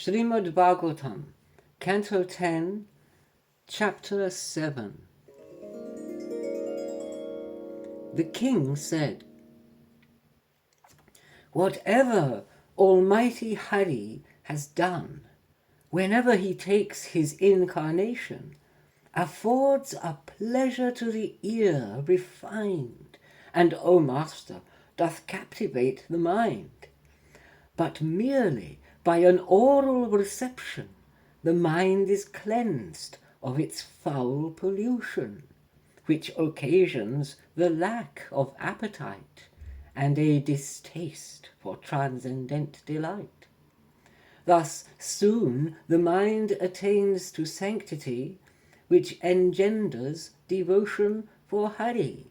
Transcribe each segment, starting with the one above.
Srimad Bhagavatam, Canto 10, Chapter 7. The king said, "Whatever Almighty Hari has done, whenever he takes his incarnation, affords a pleasure to the ear refined, and, O Master, doth captivate the mind. But merely by an oral reception, the mind is cleansed of its foul pollution, which occasions the lack of appetite and a distaste for transcendent delight. Thus soon the mind attains to sanctity, which engenders devotion for Hari,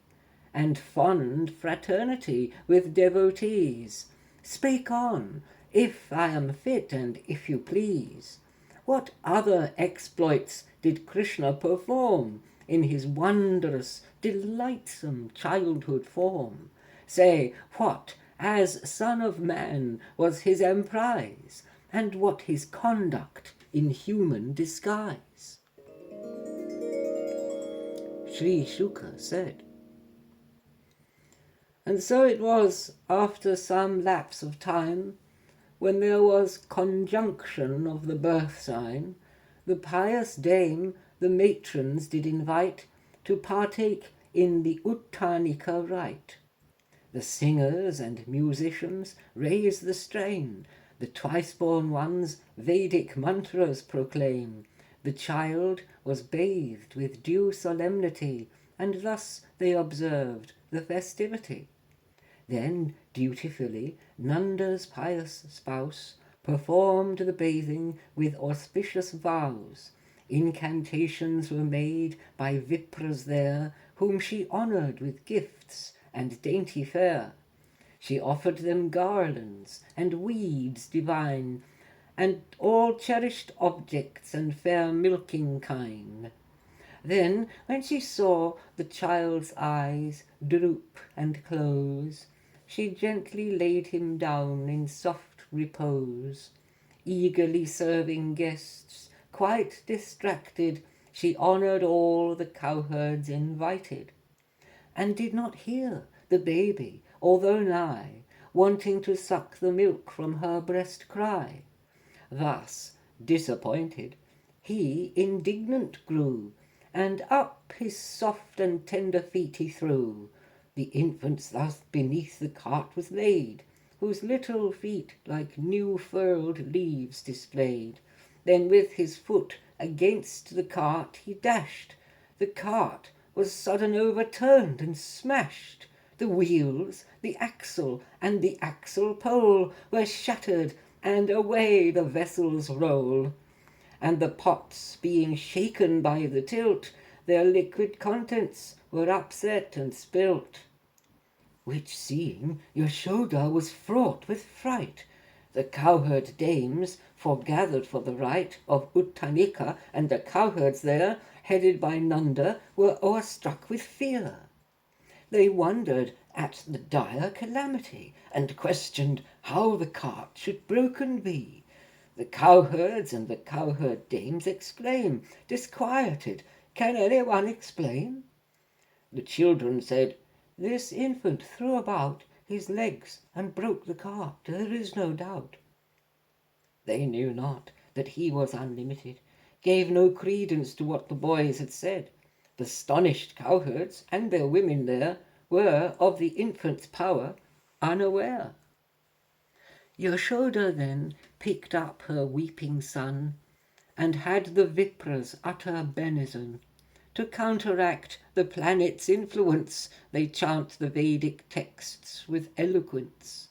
and fond fraternity with devotees. Speak on, if I am fit and if you please. What other exploits did Krishna perform in his wondrous, delightsome childhood form? Say, what, as Son of Man, was his emprise, and what his conduct in human disguise?" Sri Shuka said, "And so it was after some lapse of time, when there was conjunction of the birth sign, the pious dame the matrons did invite to partake in the Uttanika rite. The singers and musicians raise the strain, the twice-born ones Vedic mantras proclaim. The child was bathed with due solemnity, and thus they observed the festivity. Then dutifully Nanda's pious spouse performed the bathing with auspicious vows. Incantations were made by Vipras there, whom she honoured with gifts and dainty fare. She offered them garlands and weeds divine, and all cherished objects and fair milking kine. Then, when she saw the child's eyes droop and close, she gently laid him down in soft repose. Eagerly serving guests, quite distracted, she honoured all the cowherds invited, and did not hear the baby, although nigh, wanting to suck the milk from her breast cry. Thus, disappointed, he indignant grew, and up his soft and tender feet he threw. The infant thus beneath the cart was laid, whose little feet like new-furled leaves displayed. Then with his foot against the cart he dashed. The cart was sudden overturned and smashed. The wheels, the axle, and the axle pole were shattered, and away the vessels roll. And the pots, being shaken by the tilt, their liquid contents were upset and spilt. Which seeing, Yashoda was fraught with fright. The cowherd dames, foregathered for the rite of Uttanika, and the cowherds there, headed by Nanda, were o'erstruck with fear. They wondered at the dire calamity, and questioned how the cart should broken be. The cowherds and the cowherd dames exclaim, disquieted, "Can anyone explain?" The children said, "This infant threw about his legs and broke the cart, there is no doubt." They knew not that he was unlimited, gave no credence to what the boys had said. The astonished cowherds and their women there were of the infant's power unaware. Yashoda then picked up her weeping son, and had the Vipras utter benison. To counteract the planet's influence, they chant the Vedic texts with eloquence.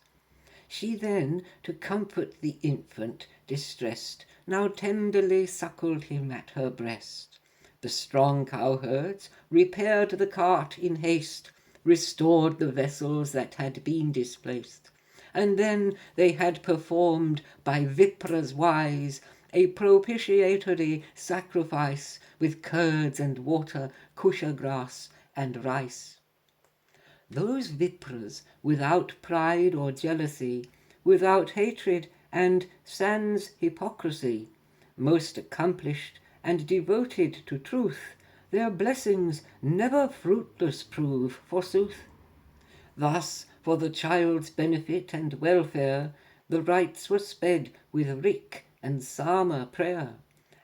She then, to comfort the infant distressed, now tenderly suckled him at her breast. The strong cowherds repaired the cart in haste, restored the vessels that had been displaced, and then they had performed by Vipras wise a propitiatory sacrifice with curds and water, kusha grass and rice. Those Vipras, without pride or jealousy, without hatred and sans hypocrisy, most accomplished and devoted to truth, their blessings never fruitless prove, forsooth. Thus, for the child's benefit and welfare, the rites were sped with Rik and Sama prayer,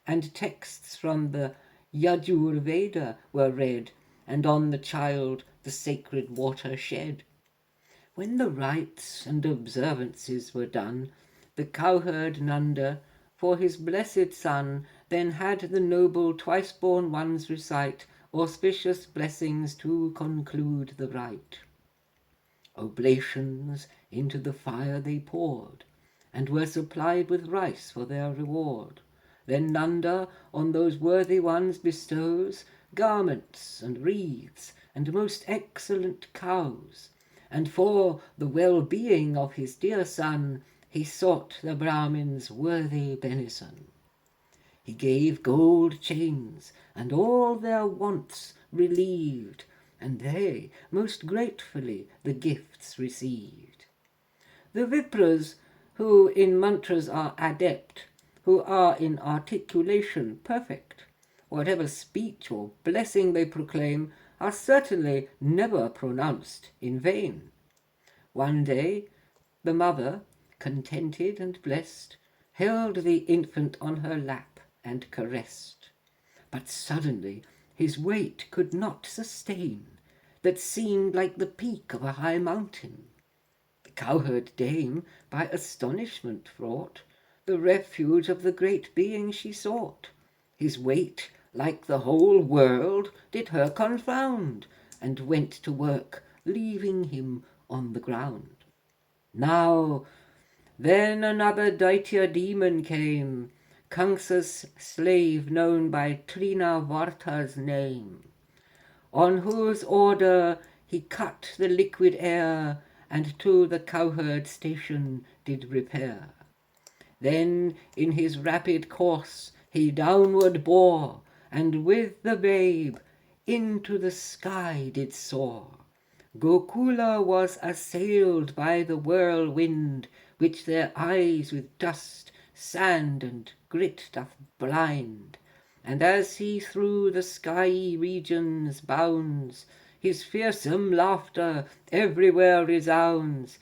and texts from the Yajur Veda were read, and on the child the sacred water shed. When the rites and observances were done, the cowherd Nanda, for his blessed son, then had the noble twice-born ones recite auspicious blessings to conclude the rite. Oblations into the fire they poured, and were supplied with rice for their reward. Then Nanda on those worthy ones bestows garments and wreaths and most excellent cows, and for the well-being of his dear son he sought the Brahmin's worthy benison. He gave gold chains, and all their wants relieved, and they most gratefully the gifts received. The Vipras, who in mantras are adept, who are in articulation perfect, whatever speech or blessing they proclaim, are certainly never pronounced in vain. One day the mother, contented and blessed, held the infant on her lap and caressed. But suddenly his weight could not sustain, that seemed like the peak of a high mountain. The cowherd dame, by astonishment fraught, the refuge of the great being she sought. His weight, like the whole world, did her confound, and went to work, leaving him on the ground. Now, then another Daitya demon came, Kamsa's slave known by Trinavarta's name, on whose order he cut the liquid air, and to the cowherd station did repair. Then in his rapid course he downward bore, and with the babe into the sky did soar. Gokula was assailed by the whirlwind, which their eyes with dust, sand, and grit doth blind. And as he through the skyey regions bounds, his fearsome laughter everywhere resounds.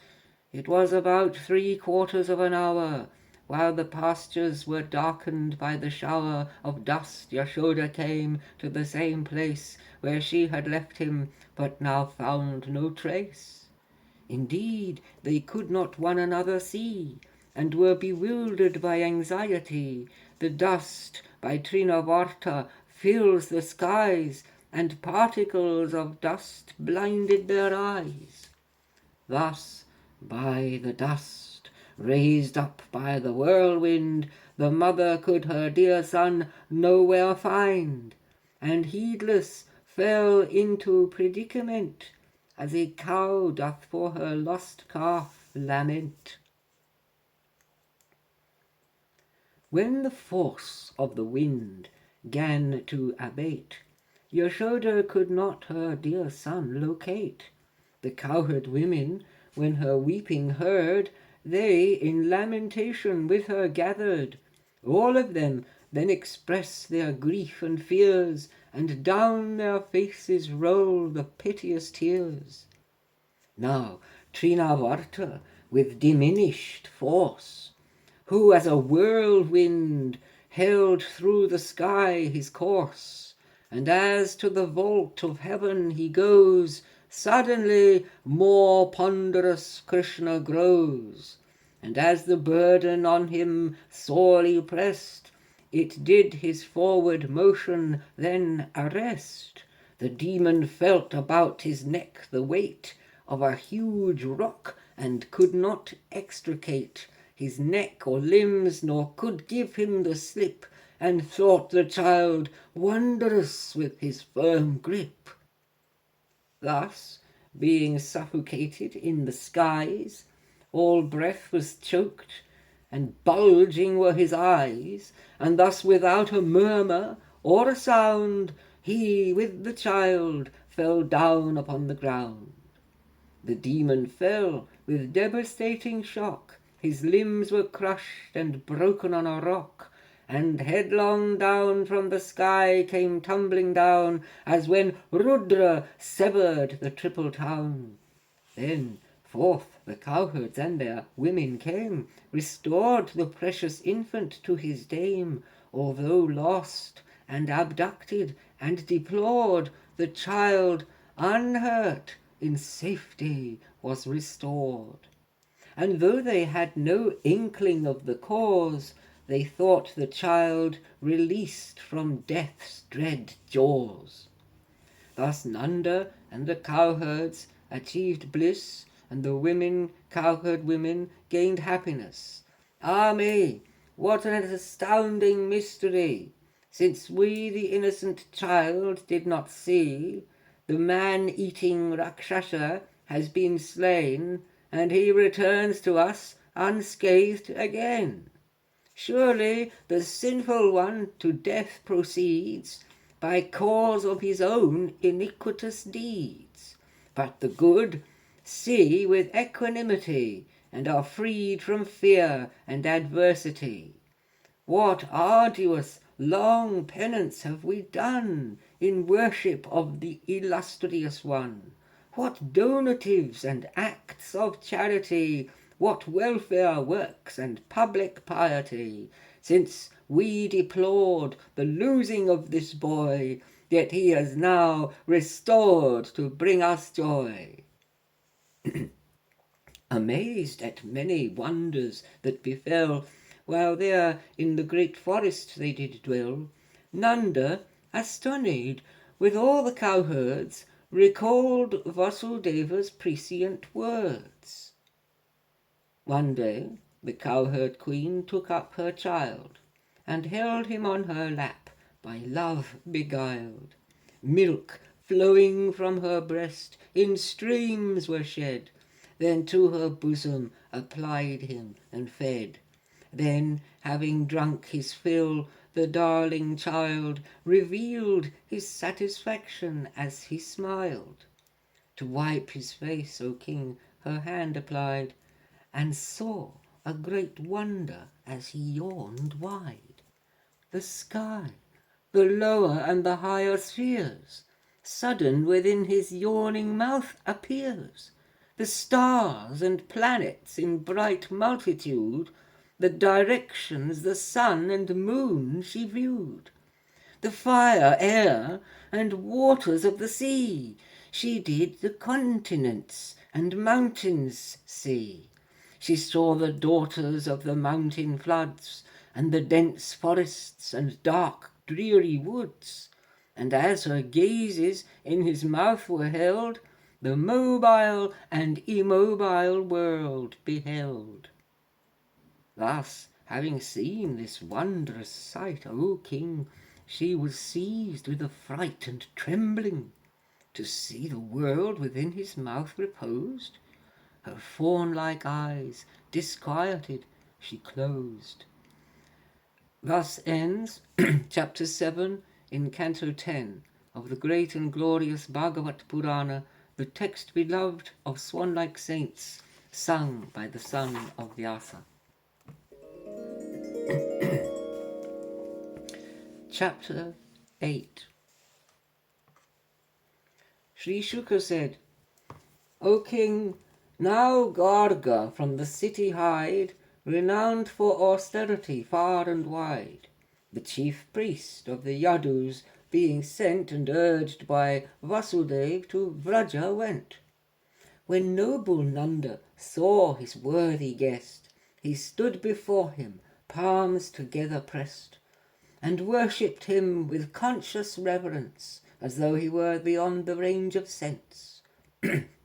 It was about 3/4 of an hour, while the pastures were darkened by the shower of dust, Yashoda came to the same place where she had left him, but now found no trace. Indeed, they could not one another see, and were bewildered by anxiety. The dust by Trinavarta fills the skies, and particles of dust blinded their eyes. Thus, by the dust, raised up by the whirlwind, the mother could her dear son nowhere find, and heedless fell into predicament, as a cow doth for her lost calf lament. When the force of the wind 'gan to abate, Yashoda could not her dear son locate. The cowherd women, when her weeping heard, they in lamentation with her gathered. All of them then express their grief and fears, and down their faces roll the piteous tears. Now Trinavarta, with diminished force, who as a whirlwind held through the sky his course, and as to the vault of heaven he goes, suddenly more ponderous Krishna grows, and as the burden on him sorely pressed, it did his forward motion then arrest. The demon felt about his neck the weight of a huge rock, and could not extricate his neck or limbs, nor could give him the slip, and thought the child wondrous with his firm grip. Thus, being suffocated in the skies, all breath was choked, and bulging were his eyes, and thus without a murmur or a sound, he with the child fell down upon the ground. The demon fell with devastating shock, his limbs were crushed and broken on a rock, and headlong down from the sky came tumbling down, as when Rudra severed the triple town. Then forth the cowherds and their women came, restored the precious infant to his dame, although lost and abducted and deplored, the child unhurt in safety was restored. And though they had no inkling of the cause, they thought the child released from death's dread jaws. Thus Nanda and the cowherds achieved bliss, and the women, cowherd women, gained happiness. Ah me, what an astounding mystery! Since we the innocent child did not see, the man-eating Rakshasa has been slain, and he returns to us unscathed again. Surely the sinful one to death proceeds by cause of his own iniquitous deeds, but the good see with equanimity and are freed from fear and adversity. What arduous, long penance have we done in worship of the illustrious one! What donatives and acts of charity, what welfare works and public piety, since we deplored the losing of this boy, yet he is now restored to bring us joy. Amazed at many wonders that befell, while there in the great forest they did dwell, Nanda, astonished with all the cowherds, recalled Vasudeva's prescient words. One day the cowherd queen took up her child, and held him on her lap, by love beguiled. Milk flowing from her breast in streams were shed, then to her bosom applied him and fed. Then, having drunk his fill, the darling child revealed his satisfaction as he smiled. To wipe his face, O king, her hand applied, and saw a great wonder as he yawned wide. The sky, the lower and the higher spheres, sudden within his yawning mouth appears. The stars and planets in bright multitude, the directions the sun and moon she viewed. The fire, air, and waters of the sea, she did the continents and mountains see. She saw the daughters of the mountain floods, and the dense forests and dark dreary woods, and as her gazes in his mouth were held, the mobile and immobile world beheld. Thus, having seen this wondrous sight, O king, she was seized with affright and trembling, to see the world within his mouth reposed. Her fawn-like eyes, disquieted, she closed. Thus ends chapter 7 in Canto 10 of the great and glorious Bhagavat Purana, the text beloved of swan-like saints, sung by the son of Vyasa. Chapter 8. Sri Shuka said, O king, now Garga from the city hied, renowned for austerity far and wide, the chief priest of the Yadus, being sent and urged by Vasudev to Vraja went. When noble Nanda saw his worthy guest, he stood before him, palms together pressed, and worshipped him with conscious reverence, as though he were beyond the range of sense.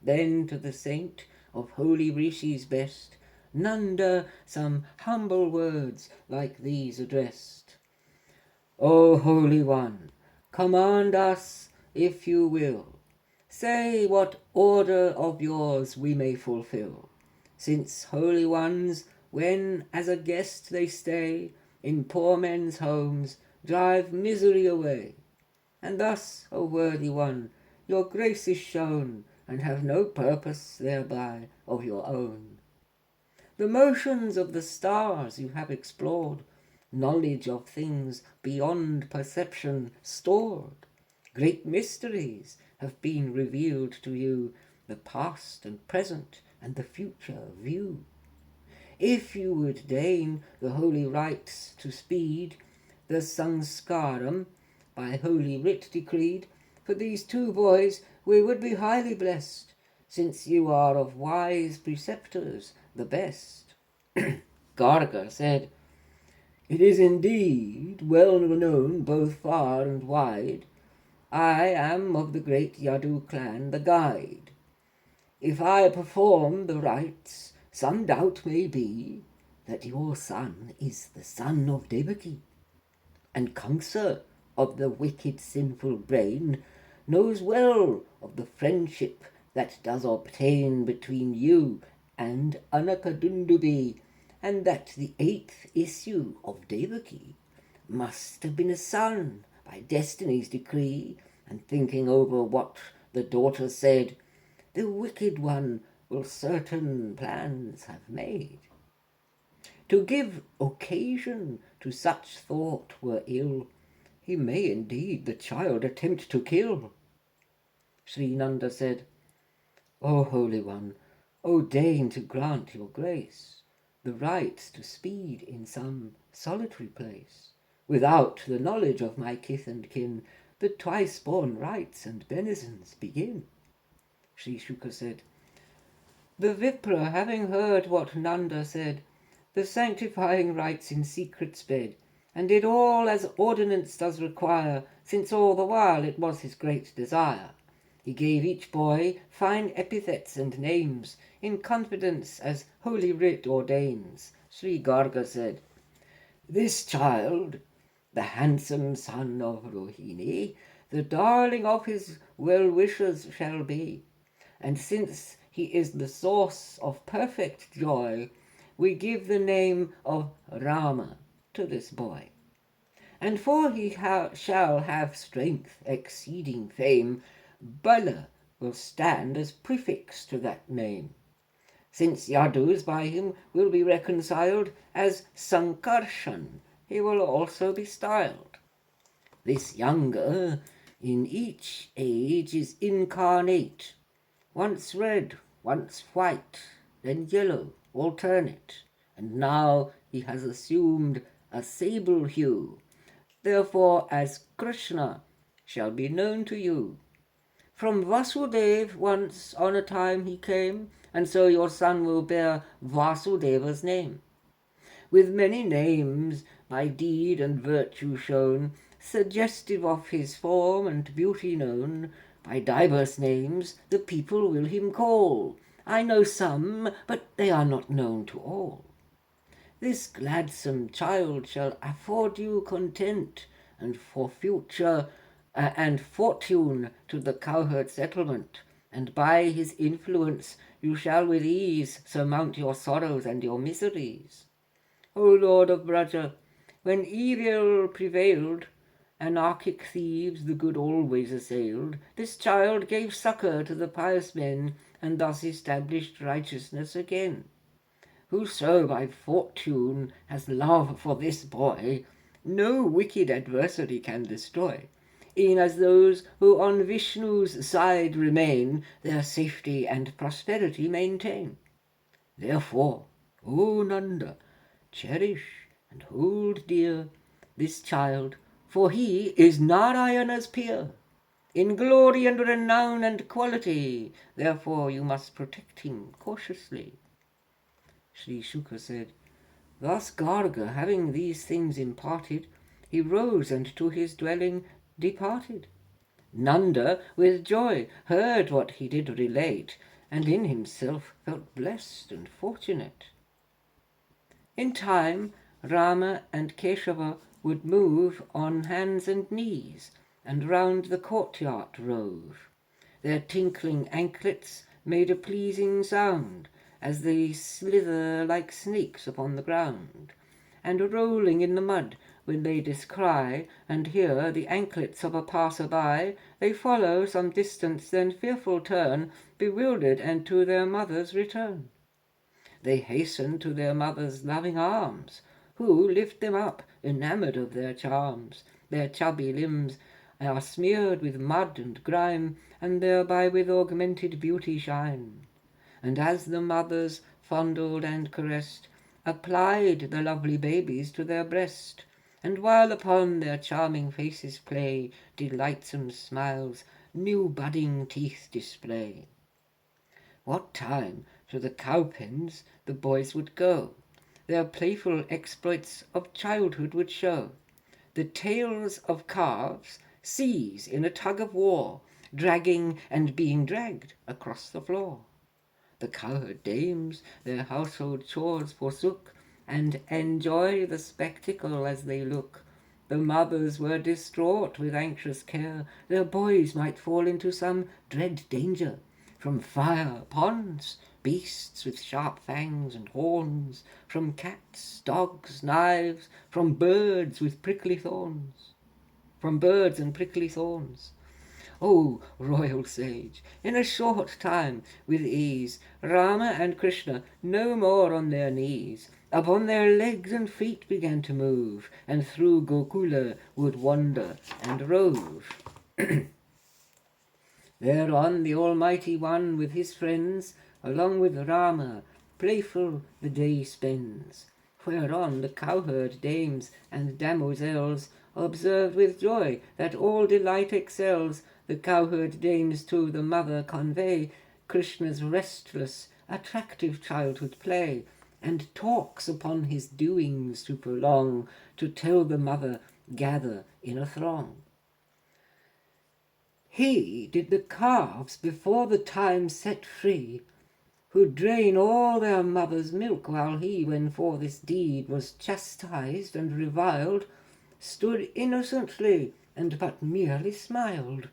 Then to the saint of holy rishis best, Nanda some humble words like these addressed. O Holy One, command us if you will. Say what order of yours we may fulfill, since holy ones, when as a guest they stay in poor men's homes, drive misery away. And thus, O worthy one, your grace is shown, and have no purpose thereby of your own. The motions of the stars you have explored, knowledge of things beyond perception stored. Great mysteries have been revealed to you, the past and present and the future view. If you would deign the holy rites to speed, the sanskaram by holy writ decreed, for these two boys we would be highly blessed, since you are of wise preceptors the best. Garga said, "It is indeed well known both far and wide, I am of the great Yadu clan the guide. If I perform the rites, some doubt may be that your son is the son of Devaki. And Kamsa, of the wicked sinful brain, knows well of the friendship that does obtain between you and Anakadundubi, and that the 8th issue of Devaki must have been a son by destiny's decree. And thinking over what the daughter said, the wicked one will certain plans have made. To give occasion to such thought were ill. He may indeed the child attempt to kill." Sri Nanda said, "O Holy One, O deign to grant your grace the right to speed in some solitary place. Without the knowledge of my kith and kin, the twice-born rites and benizons begin." Sri Shuka said, "The Vipra, having heard what Nanda said, the sanctifying rites in secret sped, and did all as ordinance does require, since all the while it was his great desire. He gave each boy fine epithets and names, in confidence as holy writ ordains." Sri Garga said, "This child, the handsome son of Rohini, the darling of his well-wishers shall be, and since he is the source of perfect joy, we give the name of Rama to this boy. And for he shall have strength exceeding fame, Bala will stand as prefix to that name. Since Yadus by him will be reconciled, as Sankarshan he will also be styled. This younger in each age is incarnate, once red, once white, then yellow, alternate, and now he has assumed a sable hue. Therefore, as Krishna shall be known to you. From Vasudev once on a time he came, and so your son will bear Vasudeva's name. With many names by deed and virtue shown, suggestive of his form and beauty known, by divers names the people will him call. I know some, but they are not known to all. This gladsome child shall afford you content, and for future and fortune to the cowherd settlement, and by his influence you shall with ease surmount your sorrows and your miseries. O Lord of Braja, when evil prevailed, anarchic thieves the good always assailed, this child gave succor to the pious men, and thus established righteousness again. Whoso by fortune has love for this boy, no wicked adversary can destroy, e'en as those who on Vishnu's side remain, their safety and prosperity maintain. Therefore, O Nanda, cherish and hold dear this child, for he is Narayana's peer, in glory and renown and quality. Therefore you must protect him cautiously." Sri Shuka said, "Thus Garga, having these things imparted, he rose and to his dwelling departed. Nanda with joy heard what he did relate, and in himself felt blessed and fortunate. In time Rama and Keshava would move on hands and knees, and round the courtyard rove. Their tinkling anklets made a pleasing sound, as they slither like snakes upon the ground, and rolling in the mud when they descry and hear the anklets of a passer-by, they follow some distance, then fearful turn, bewildered, and to their mothers return. They hasten to their mother's loving arms, who lift them up, enamoured of their charms. Their chubby limbs are smeared with mud and grime, and thereby with augmented beauty shine. And as the mothers, fondled and caressed, applied the lovely babies to their breast, and while upon their charming faces play delightsome smiles, new budding teeth display. What time to the cow-pens the boys would go, their playful exploits of childhood would show. The tails of calves seize in a tug of war, dragging and being dragged across the floor. The cowherd dames their household chores forsook, and enjoy the spectacle as they look. The mothers were distraught with anxious care, their boys might fall into some dread danger, from fire, ponds, beasts with sharp fangs and horns, from cats, dogs, knives, from birds with prickly thorns, from birds and prickly thorns. O royal sage, in a short time, with ease, Rama and Krishna no more on their knees, upon their legs and feet began to move, and through Gokula would wander and rove. Thereon the Almighty One with his friends, along with Rama, playful the day spends. Whereon the cowherd dames and damosels observed with joy that all delight excels. The cowherd dames to the mother convey Krishna's restless, attractive childhood play, and talks upon his doings to prolong, to tell the mother gather in a throng. He did the calves before the time set free, who drain all their mother's milk, while he, when for this deed was chastised and reviled, stood innocently and but merely smiled.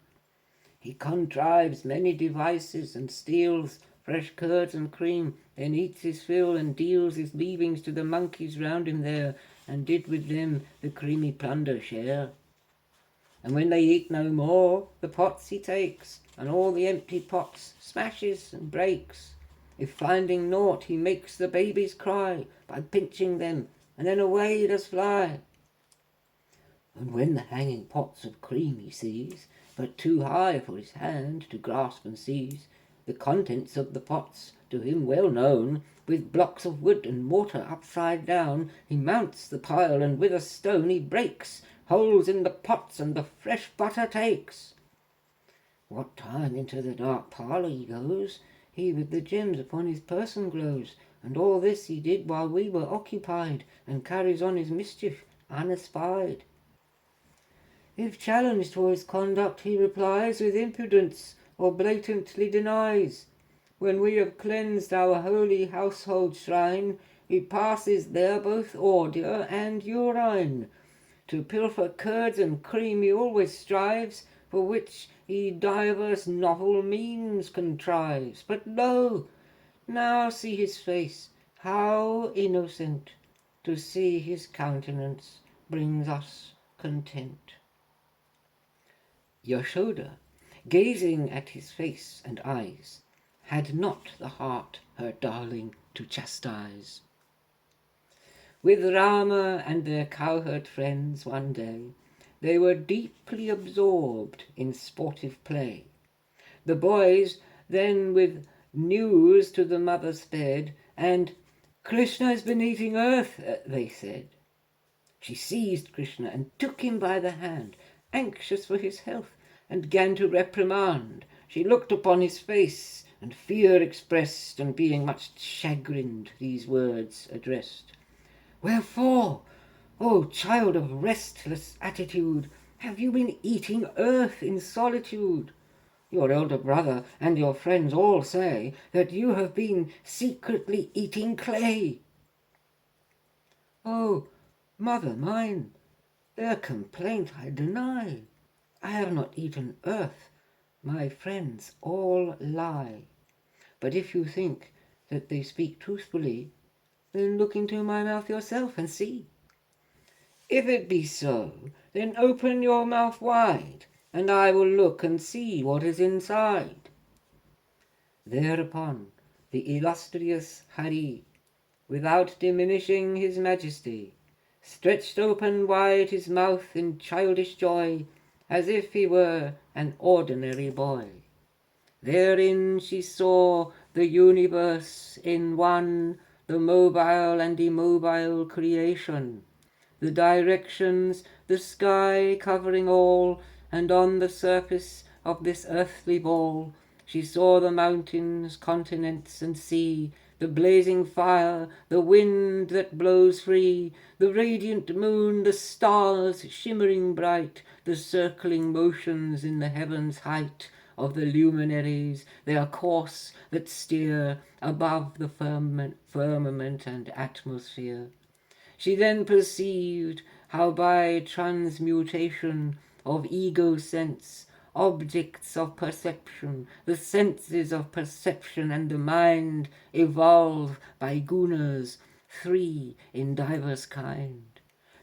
He contrives many devices and steals fresh curds and cream, then eats his fill and deals his leavings to the monkeys round him there, and did with them the creamy plunder share. And when they eat no more, the pots he takes, and all the empty pots smashes and breaks. If finding naught, he makes the babies cry by pinching them, and then away does fly. And when the hanging pots of cream he sees, but too high for his hand to grasp and seize, the contents of the pots to him well known, with blocks of wood and mortar upside down, he mounts the pile, and with a stone he breaks holes in the pots, and the fresh butter takes. What time into the dark parlour he goes, he with the gems upon his person glows, and all this he did while we were occupied, and carries on his mischief unespied. If challenged for his conduct, he replies with impudence, or blatantly denies. When we have cleansed our holy household shrine, he passes there both ordure and urine. To pilfer curds and cream he always strives, for which he divers novel means contrives. But lo! now see his face, how innocent! To see his countenance brings us content. Yashoda, gazing at his face and eyes, had not the heart her darling to chastise. With Rama and their cowherd friends one day, they were deeply absorbed in sportive play. The boys then with news to the mother sped, and "Krishna has been eating earth," they said. She seized Krishna and took him by the hand, anxious for his health, and 'gan to reprimand. She looked upon his face, and fear expressed, and being much chagrined, these words addressed: "Wherefore, O child of restless attitude, have you been eating earth in solitude? Your elder brother and your friends all say that you have been secretly eating clay." "Oh, mother mine, their complaint I deny. I have not eaten earth, my friends all lie. But if you think that they speak truthfully, then look into my mouth yourself and see. If it be so, then open your mouth wide, and I will look and see what is inside." Thereupon the illustrious Hari without diminishing his majesty, stretched open wide his mouth in childish joy, as if he were an ordinary boy. Therein she saw the universe in one, the mobile and immobile creation, the directions, the sky covering all, and on the surface of this earthly ball she saw the mountains, continents, and sea, the blazing fire, the wind that blows free, the radiant moon, the stars shimmering bright, the circling motions in the heavens' height of the luminaries, their course that steer above the firmament and atmosphere. She then perceived how by transmutation of ego sense, objects of perception, the senses of perception and the mind evolve by gunas, three in divers kind.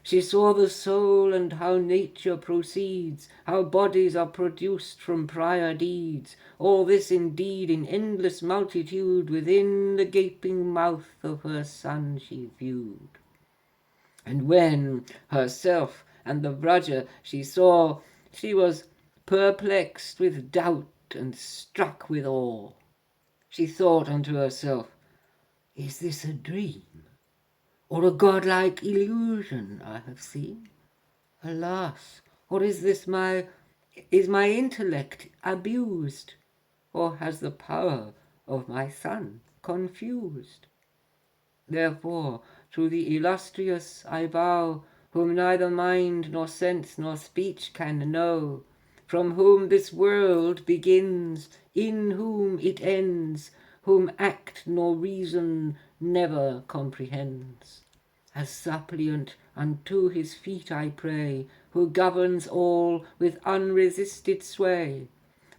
She saw the soul and how nature proceeds, how bodies are produced from prior deeds, all this indeed in endless multitude within the gaping mouth of her son she viewed. And when herself and the Vraja she saw, she was perplexed with doubt and struck with awe. She thought unto herself, is this a dream, or a godlike illusion I have seen? Alas, or is my intellect abused, or has the power of my son confused? Therefore to the illustrious I bow, whom neither mind nor sense nor speech can know, from whom this world begins, in whom it ends, whom act nor reason never comprehends. As suppliant unto his feet I pray, who governs all with unresisted sway,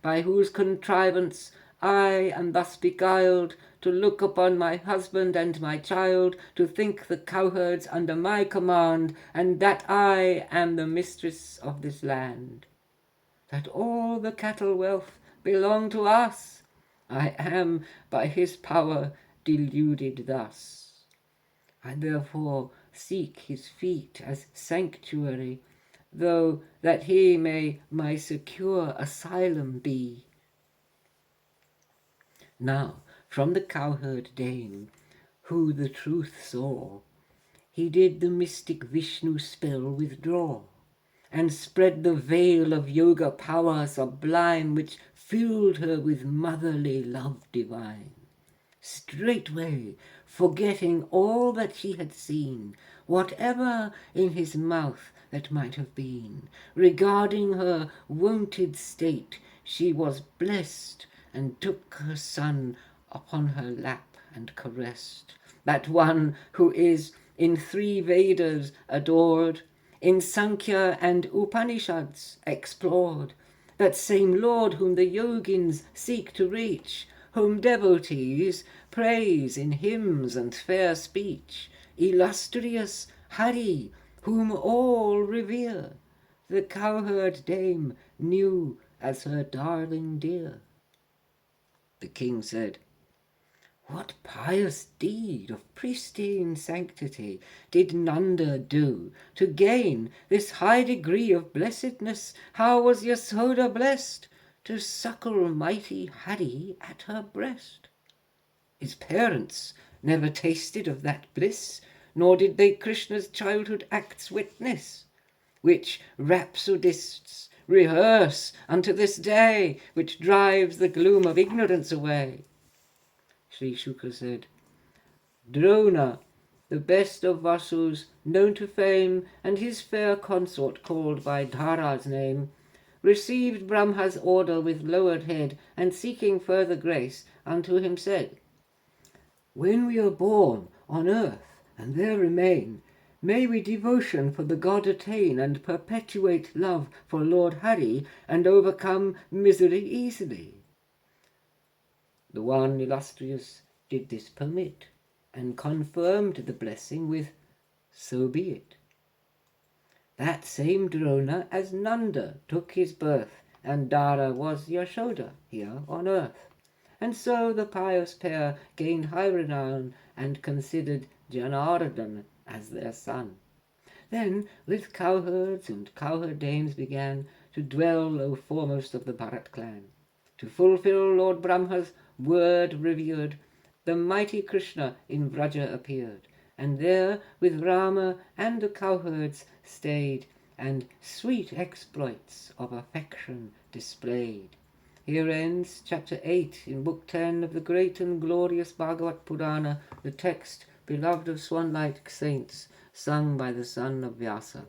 by whose contrivance I am thus beguiled to look upon my husband and my child, to think the cowherds under my command, and that I am the mistress of this land, that all the cattle wealth belong to us. I am by his power deluded thus. I therefore seek his feet as sanctuary, though that he may my secure asylum be. Now from the cowherd dame, who the truth saw, he did the mystic Vishnu spell withdraw, and spread the veil of yoga power sublime, which filled her with motherly love divine. Straightway, forgetting all that she had seen, whatever in his mouth that might have been, regarding her wonted state, she was blessed, and took her son upon her lap and caressed, that one who is in 3 Vedas adored, in Sankhya and Upanishads explored, that same Lord whom the yogins seek to reach, whom devotees praise in hymns and fair speech, illustrious Hari, whom all revere, the cowherd dame knew as her darling dear. The king said, what pious deed of pristine sanctity did Nanda do to gain this high degree of blessedness? How was Yasoda blessed to suckle mighty Hari at her breast? His parents never tasted of that bliss, nor did they Krishna's childhood acts witness, which rhapsodists rehearse unto this day, which drives the gloom of ignorance away. Sri Shukra said, Drona, the best of Vasus, known to fame, and his fair consort called by Dhara's name, received Brahma's order with lowered head, and seeking further grace, unto him said, when we are born on earth and there remain, may we devotion for the God attain, and perpetuate love for Lord Hari, and overcome misery easily. The one illustrious did this permit, and confirmed the blessing with, so be it. That same Drona as Nanda took his birth, and Dara was Yashoda here on earth. And so the pious pair gained high renown, and considered Janardhan as their son. Then with cowherds and cowherd dames began to dwell, O foremost of the Bharat clan. To fulfill Lord Brahma's word revered, the mighty Krishna in Vraja appeared, and there with Rama and the cowherds stayed, and sweet exploits of affection displayed. Here ends chapter 8 in book 10 of the great and glorious Bhagavat Purana, the text beloved of swan-like saints, sung by the son of Vyasa.